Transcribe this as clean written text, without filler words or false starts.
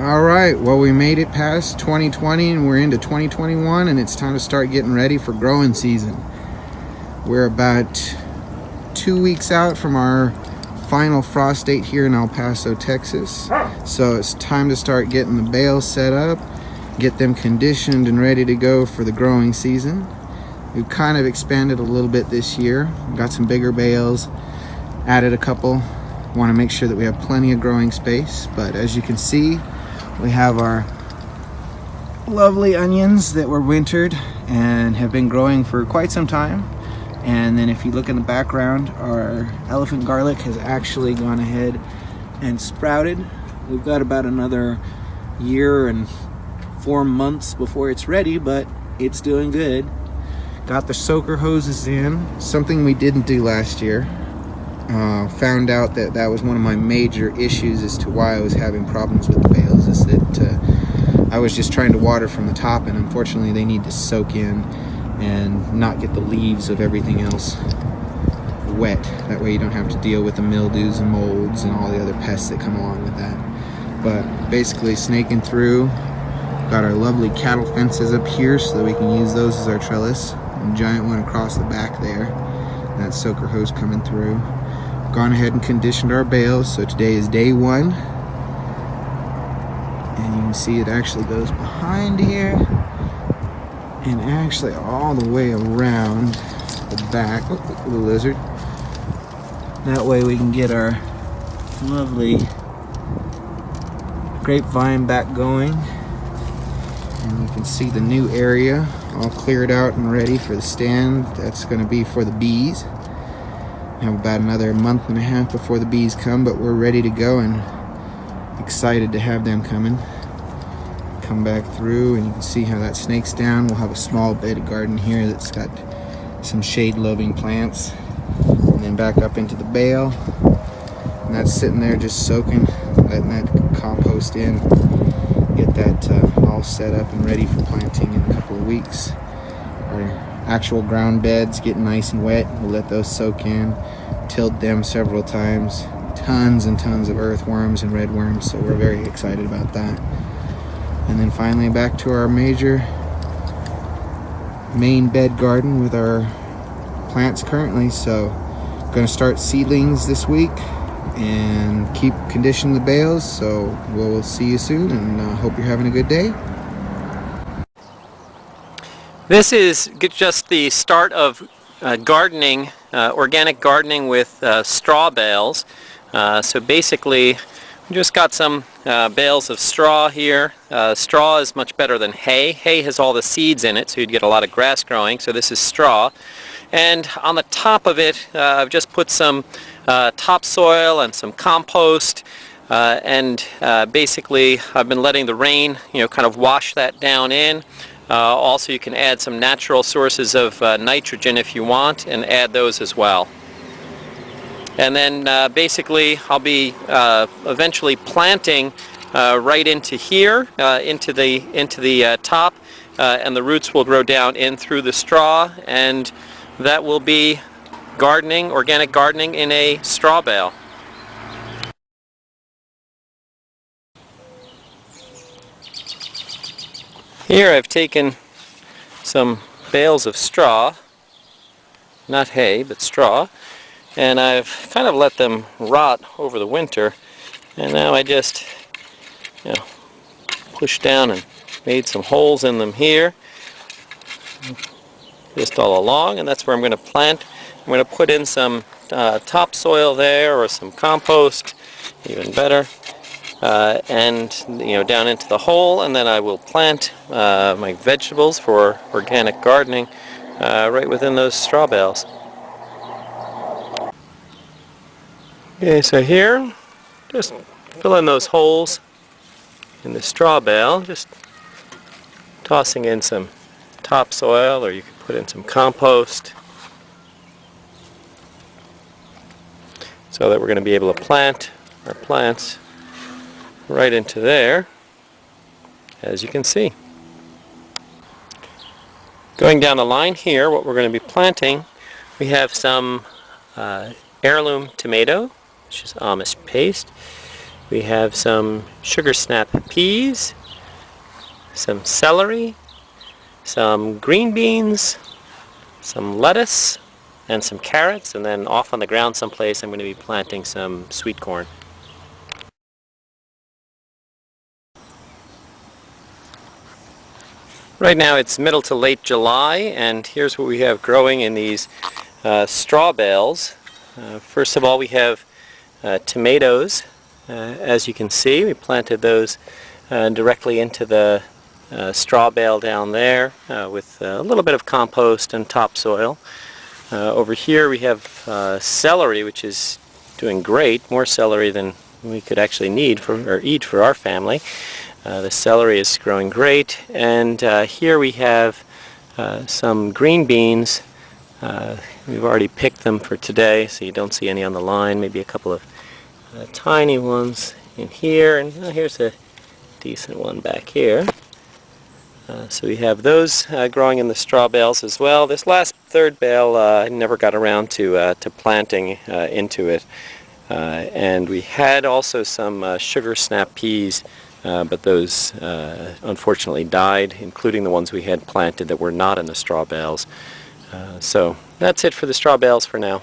All right, well, we made it past 2020 and we're into 2021, and it's time to start getting ready for growing season. We're about 2 weeks out from our final frost date here in El Paso, Texas. So it's time to start getting the bales set up, get them conditioned and ready to go for the growing season. We've kind of expanded a little bit this year. Got some bigger bales, added a couple. Want to make sure that we have plenty of growing space, but as you can see, we have our lovely onions that were wintered and have been growing for quite some time. And then if you look in the background, our elephant garlic has actually gone ahead and sprouted. We've got about another year and 4 months before it's ready, but it's doing good. Got the soaker hoses in, something we didn't do last year. Found out that that was one of my major issues as to why I was having problems with the bales, is that I was just trying to water from the top, and unfortunately they need to soak in and not get the leaves of everything else wet. That way you don't have to deal with the mildews and molds and all the other pests that come along with that. But basically snaking through, got our lovely cattle fences up here so that we can use those as our trellis. A giant one across the back there. That soaker hose coming through. Gone ahead and conditioned our bales, so today is day 1. And you can see it actually goes behind here and actually all the way around the back. Look at the lizard. That way we can get our lovely grapevine back going. And you can see the new area all cleared out and ready for the stand. That's going to be for the bees. We have about another month and a half before the bees come, but we're ready to go and excited to have them coming. Come back through and you can see how that snakes down. We'll have a small bed garden here that's got some shade-loving plants. And then back up into the bale. And that's sitting there just soaking, letting that compost in. Get that all set up and ready for planting in a couple of weeks. Our actual ground beds get nice and wet. We'll let those soak in, tilled them several times. Tons and tons of earthworms and redworms, so we're very excited about that. And then finally back to our main bed garden with our plants currently. So going to start seedlings this week and keep conditioning the bales. So we'll see you soon, and hope you're having a good day. This is just the start of gardening, organic gardening with straw bales. So basically we just got some bales of straw here. Straw is much better than hay. Hay has all the seeds in it, so you'd get a lot of grass growing. So this is straw. And on the top of it, I've just put some topsoil and some compost. And basically I've been letting the rain, kind of wash that down in. Also, you can add some natural sources of nitrogen if you want, and add those as well. And then basically I'll be eventually planting right into here, into the top, and the roots will grow down in through the straw, and that will be gardening, organic gardening in a straw bale. Here I've taken some bales of straw, not hay, but straw, and I've kind of let them rot over the winter, and now I just pushed down and made some holes in them here, just all along, and that's where I'm going to plant. I'm going to put in some topsoil there, or some compost, even better. And down into the hole, and then I will plant my vegetables for organic gardening right within those straw bales. Okay, so here, just fill in those holes in the straw bale, just tossing in some topsoil, or you can put in some compost, so that we're going to be able to plant our plants right into there, as you can see. Going down the line here, what we're going to be planting, we have some heirloom tomato, which is Amish paste, We have some sugar snap peas, some celery, some green beans, some lettuce, and some carrots, and then off on the ground someplace I'm going to be planting some sweet corn. Right now it's middle to late July, and here's what we have growing in these straw bales. First of all, we have tomatoes. As you can see, we planted those directly into the straw bale down there with a little bit of compost and topsoil. Over here we have celery, which is doing great, more celery than we could actually need or eat for our family. The celery is growing great, and here we have some green beans. We've already picked them for today, so you don't see any on the line. Maybe a couple of tiny ones in here, and here's a decent one back here. So we have those growing in the straw bales as well. This last third bale I never got around to planting into it. And we had also some sugar snap peas, but those unfortunately died, including the ones we had planted that were not in the straw bales. So that's it for the straw bales for now.